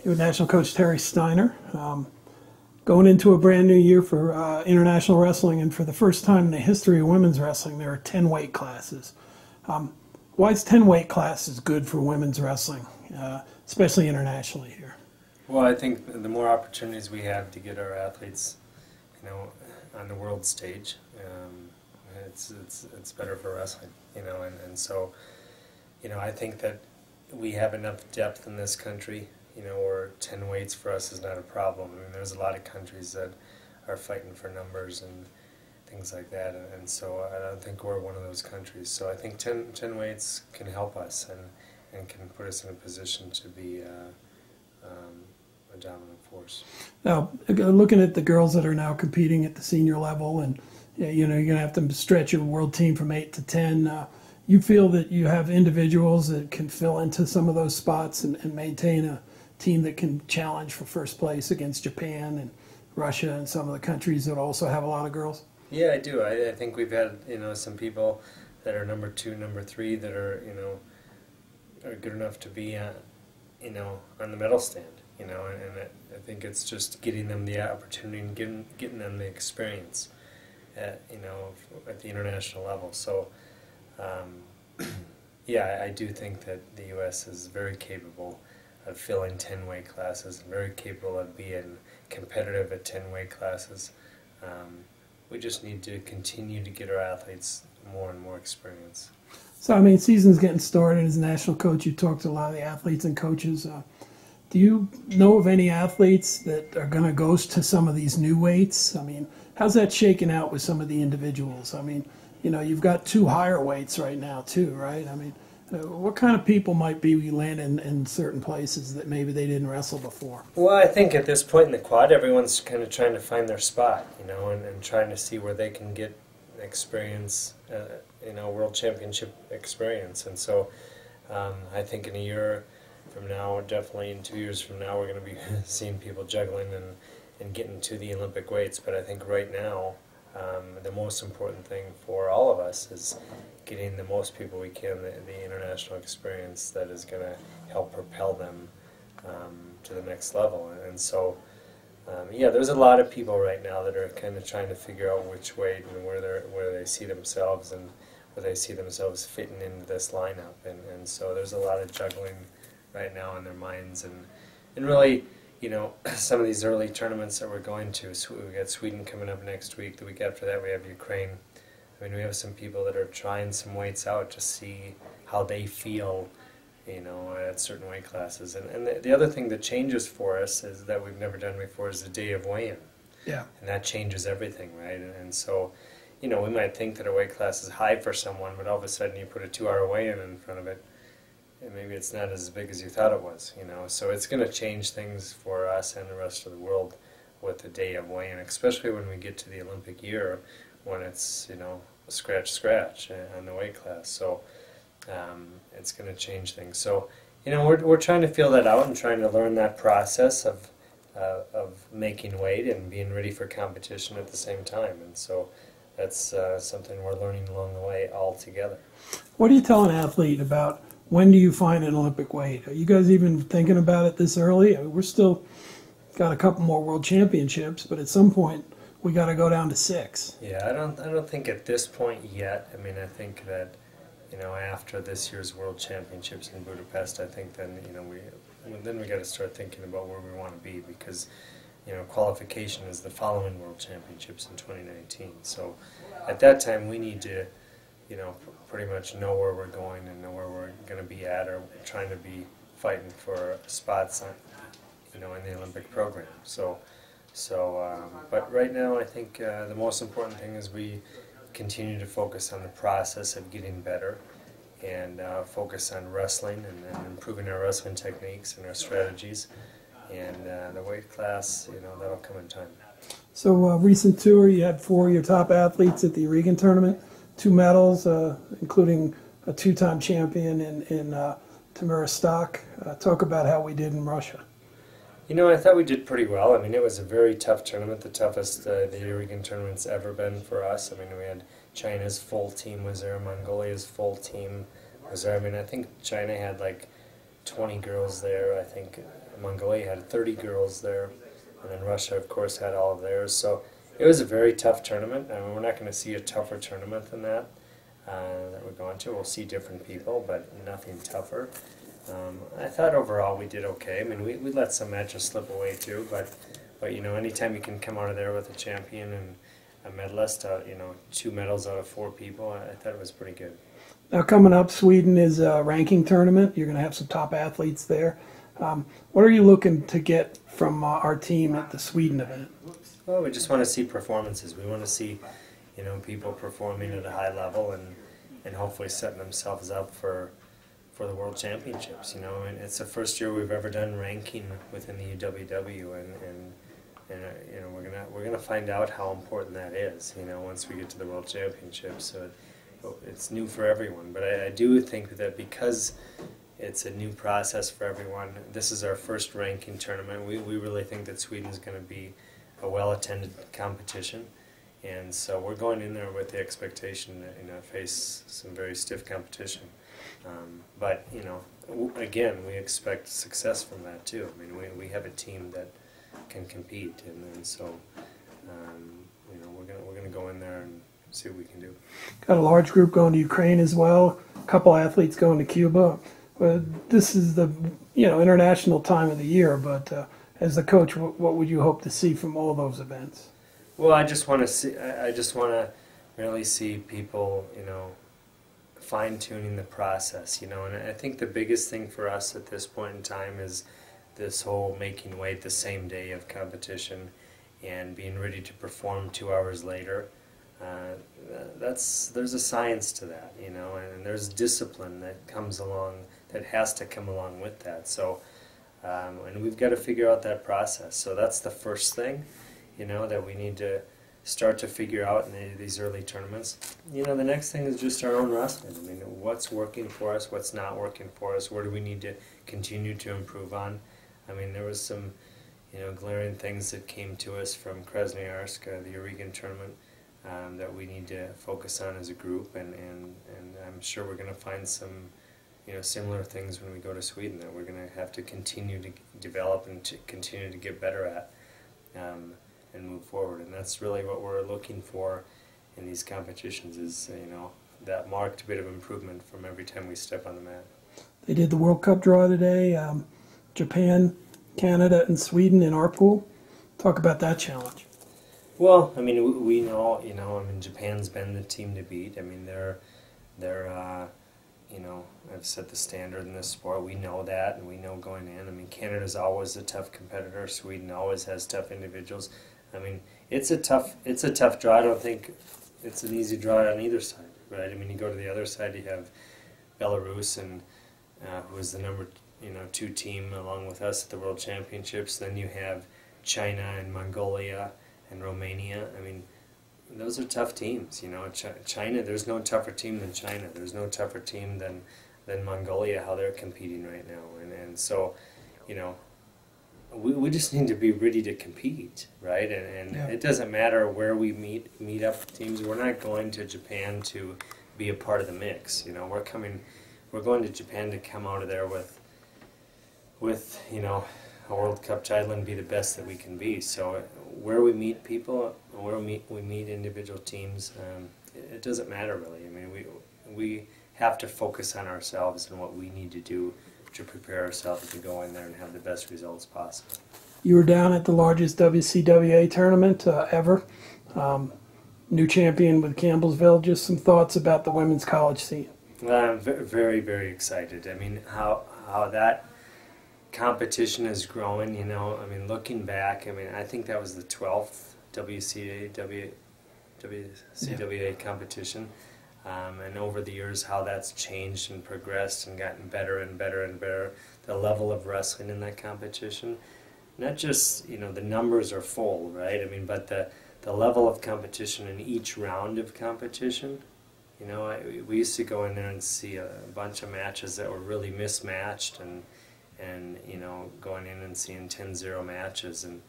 with National Coach Terry Steiner. Going into a brand new year for international wrestling, and for the first time in the history of women's wrestling, there are 10 weight classes. Why is 10 weight classes good for women's wrestling, especially internationally here? Well, I think the more opportunities we have to get our athletes, on the world stage, it's better for wrestling, and so, I think that we have enough depth in this country, where 10 weights for us is not a problem. I mean, there's a lot of countries that are fighting for numbers and things like that, and so I don't think we're one of those countries. So I think 10 weights can help us and can put us in a position to be a dominant force. Now, looking at the girls that are now competing at the senior level, and you're going to have to stretch your world team from 8 to 10. You feel that you have individuals that can fill into some of those spots and maintain a team that can challenge for first place against Japan and Russia and some of the countries that also have a lot of girls? Yeah, I do. I think we've had some people that are number 2, number 3 that are are good enough to be on the medal stand. And I think it's just getting them the opportunity and getting them the experience at the international level. So yeah, I do think that the U.S. is very capable of filling 10 weight classes and very capable of being competitive at 10 weight classes. We just need to continue to get our athletes more and more experience. So, I mean, season's getting started. As a national coach, you talk to a lot of the athletes and coaches. Do you know of any athletes that are going to go to some of these new weights? I mean, how's that shaking out with some of the individuals? I mean, you've got 2 higher weights right now, too, right? I mean, what kind of people might be landing in certain places that maybe they didn't wrestle before? Well, I think at this point in the quad, everyone's kind of trying to find their spot, and trying to see where they can get experience, world championship experience. And so I think in a year from now, definitely in 2 years from now, we're going to be seeing people juggling and getting to the Olympic weights. But I think right now, the most important thing for all of us is getting the most people we can the international experience that is going to help propel them to the next level. And so, yeah, there's a lot of people right now that are kind of trying to figure out which way and where they see themselves and where they see themselves fitting into this lineup. And so there's a lot of juggling right now in their minds. And really, some of these early tournaments that we're going to, we got Sweden coming up next week. The week after that, we have Ukraine. I mean, we have some people that are trying some weights out to see how they feel, at certain weight classes. And the other thing that changes for us is that we've never done before is the day of weigh-in. Yeah. And that changes everything, right? And so, we might think that a weight class is high for someone, but all of a sudden you put a 2-hour weigh-in in front of it, and maybe it's not as big as you thought it was, So it's going to change things for us and the rest of the world with the day of weigh-in, especially when we get to the Olympic year when it's, a scratch on the weight class. So it's going to change things. So, we're trying to feel that out and trying to learn that process of making weight and being ready for competition at the same time. And so that's something we're learning along the way all together. What do you tell an athlete about when do you find an Olympic weight? Are you guys even thinking about it this early? I mean, we're still got a couple more world championships, but at some point we got to go down to 6. Yeah, I don't think at this point yet. I mean, I think that after this year's world championships in Budapest, I think then we got to start thinking about where we want to be, because qualification is the following world championships in 2019. So at that time we need to pretty much know where we're going and know where we're going to be at, or trying to be fighting for spots on, in the Olympic program. But right now I think the most important thing is we continue to focus on the process of getting better and focus on wrestling and improving our wrestling techniques and our strategies. And the weight class, that'll come in time. So recent tour, you had 4 of your top athletes at the Regan tournament, 2 medals, including a 2-time champion in Tamara Stock. Talk about how we did in Russia. I thought we did pretty well. I mean, it was a very tough tournament, the toughest the Regan tournament's ever been for us. I mean, we had China's full team was there, Mongolia's full team was there. I mean, I think China had like 20 girls there. I think Mongolia had 30 girls there, and then Russia, of course, had all of theirs. So it was a very tough tournament. I mean, we're not going to see a tougher tournament than that we're going to. We'll see different people, but nothing tougher. I thought overall we did okay. I mean, we let some matches slip away too, but you know, anytime you can come out of there with a champion and a medalist, you know, 2 medals out of 4 people, I thought it was pretty good. Now coming up, Sweden is a ranking tournament. You're going to have some top athletes there. What are you looking to get from our team at the Sweden event? Well, we just want to see performances. We want to see, you know, people performing at a high level and hopefully setting themselves up for the World Championships. You know, and it's the first year we've ever done ranking within the UWW, and you know, we're gonna find out how important that is. You know, once we get to the World Championships, so it's new for everyone. But I do think that because it's a new process for everyone, this is our first ranking tournament. We really think that Sweden's going to be a well-attended competition, and so we're going in there with the expectation that, you know, face some very stiff competition. But you know, again, we expect success from that too. I mean, we have a team that can compete, and so you know, we're gonna go in there and see what we can do. Got a large group going to Ukraine as well. A couple athletes going to Cuba. This is the, you know, international time of the year, but as the coach, what would you hope to see from all those events? Well, I just want to really see people, you know, fine-tuning the process, you know, and I think the biggest thing for us at this point in time is this whole making weight the same day of competition and being ready to perform 2 hours later. There's a science to that, you know, and there's discipline that comes along, that has to come along with that. So, and we've got to figure out that process. So that's the first thing, you know, that we need to start to figure out in these early tournaments. You know, the next thing is just our own wrestling. I mean, what's working for us, what's not working for us, where do we need to continue to improve on? I mean, there was some, you know, glaring things that came to us from Krasnoyarsk, the Regan tournament, that we need to focus on as a group, and I'm sure we're going to find some, you know, similar things when we go to Sweden that we're going to have to continue to develop and to continue to get better at, and move forward. And that's really what we're looking for in these competitions, is, you know, that marked bit of improvement from every time we step on the mat. They did the World Cup draw today. Japan, Canada, and Sweden in our pool. Talk about that challenge. Well, I mean, we know, you know, I mean, Japan's been the team to beat. I mean, they're you know, I've set the standard in this sport. We know that, and we know going in. I mean, Canada's always a tough competitor. Sweden always has tough individuals. I mean, it's a tough draw. I don't think it's an easy draw on either side, right? I mean, you go to the other side, you have Belarus, and who is the number 2 team along with us at the World Championships. Then you have China and Mongolia and Romania. I mean, those are tough teams, you know. China, there's no tougher team than China. There's no tougher team than Mongolia, how they're competing right now. And so, you know, we just need to be ready to compete, right? And yeah. It doesn't matter where we meet up with teams. We're not going to Japan to be a part of the mix. You know, we're going to Japan to come out of there with you know, a World Cup title and be the best that we can be. So where we meet people, where we meet individual teams, it doesn't matter really. I mean, we have to focus on ourselves and what we need to do to prepare ourselves to go in there and have the best results possible. You were down at the largest WCWA tournament ever. New champion with Campbellsville. Just some thoughts about the women's college scene. I'm very, very excited. I mean, how that competition is growing, you know. I mean, looking back, I mean, I think that was the 12th WCWA competition. And over the years, how that's changed and progressed and gotten better and better and better. The level of wrestling in that competition, not just, you know, the numbers are full, right? I mean, but the level of competition in each round of competition. You know, we used to go in there and see a bunch of matches that were really mismatched, and you know, going in and seeing 10-0 matches. And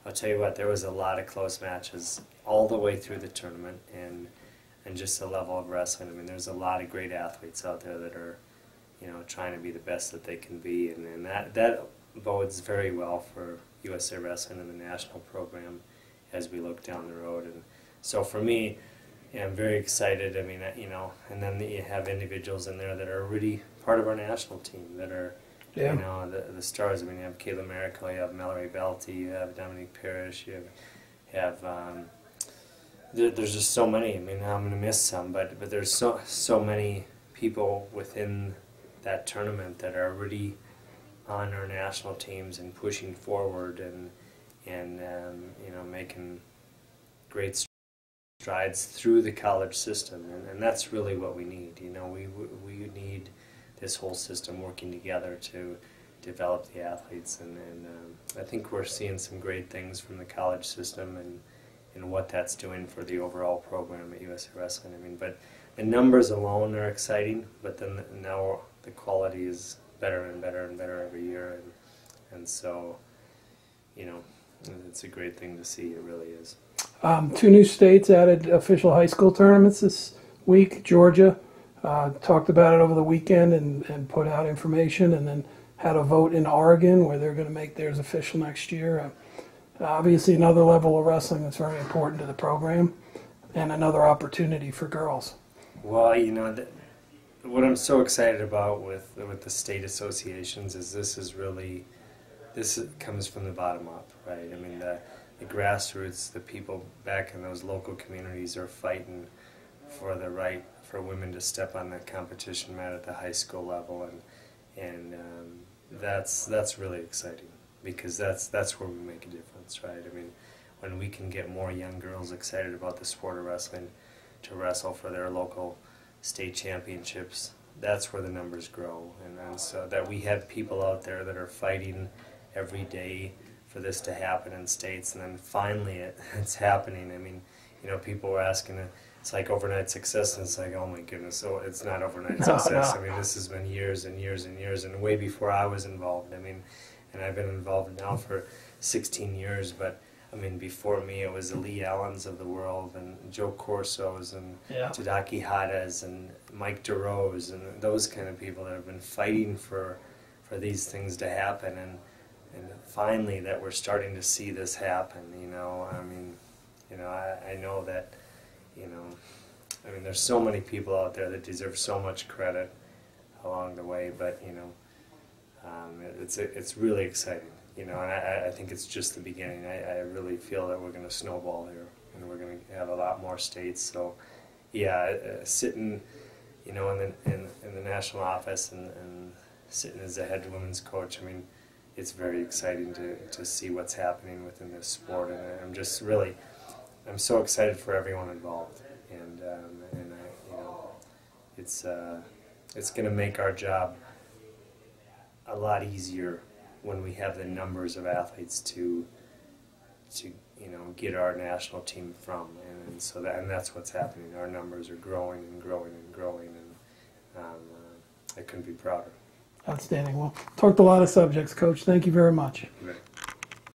I'll tell you what, there was a lot of close matches all the way through the tournament, and just the level of wrestling. I mean, there's a lot of great athletes out there that are, you know, trying to be the best that they can be, and that bodes very well for USA Wrestling and the national program as we look down the road. And so for me, yeah, I'm very excited. I mean, you know, and then you have individuals in there that are really part of our national team that are, Yeah. you know, the stars. I mean, you have Kayla Miracle, you have Mallory Belty, you have Dominique Parrish, you have there's just so many. I mean, I'm going to miss some, but there's so many people within that tournament that are really on our national teams and pushing forward and you know, making great strides through the college system, and that's really what we need. You know, we need this whole system working together to develop the athletes, and I think we're seeing some great things from the college system and what that's doing for the overall program at USA Wrestling. I mean, but the numbers alone are exciting, but then now the quality is better and better and better every year, and so, you know, it's a great thing to see. It really is. 2 new states added official high school tournaments this week. Georgia talked about it over the weekend and put out information, and then had a vote in Oregon where they're going to make theirs official next year. Obviously another level of wrestling that's very important to the program, and another opportunity for girls. Well, you know, what I'm so excited about with the state associations is this comes from the bottom up, right? I mean, the grassroots, the people back in those local communities are fighting for the right for women to step on the competition mat at the high school level, and that's really exciting, because that's where we make a difference, right? I mean, when we can get more young girls excited about the sport of wrestling to wrestle for their local state championships, that's where the numbers grow, and so that we have people out there that are fighting every day for this to happen in states, and then finally it's happening. I mean, you know, people were asking, it's like overnight success, and it's like, oh my goodness, so it's not overnight success. No. I mean, this has been years and years and years, and way before I was involved. I mean, and I've been involved now for 16 years, but I mean, before me it was the Lee Allens of the world, and Joe Corsos, and Tadaki Hadas, and Mike DeRose, and those kind of people that have been fighting for these things to happen, and finally that we're starting to see this happen. You know, I mean, you know, I know that, you know, I mean, there's so many people out there that deserve so much credit along the way, but you know, it's really exciting. You know, and I think it's just the beginning. I really feel that we're going to snowball here, and we're going to have a lot more states. So, yeah, sitting, you know, in the national office and sitting as the head women's coach, I mean, it's very exciting to see what's happening within this sport, and I'm so excited for everyone involved, and you know, it's going to make our job a lot easier when we have the numbers of athletes to you know, get our national team from, and so that's what's happening. Our numbers are growing and growing and growing, and I couldn't be prouder. Outstanding. Well, talked a lot of subjects, Coach. Thank you very much. Right.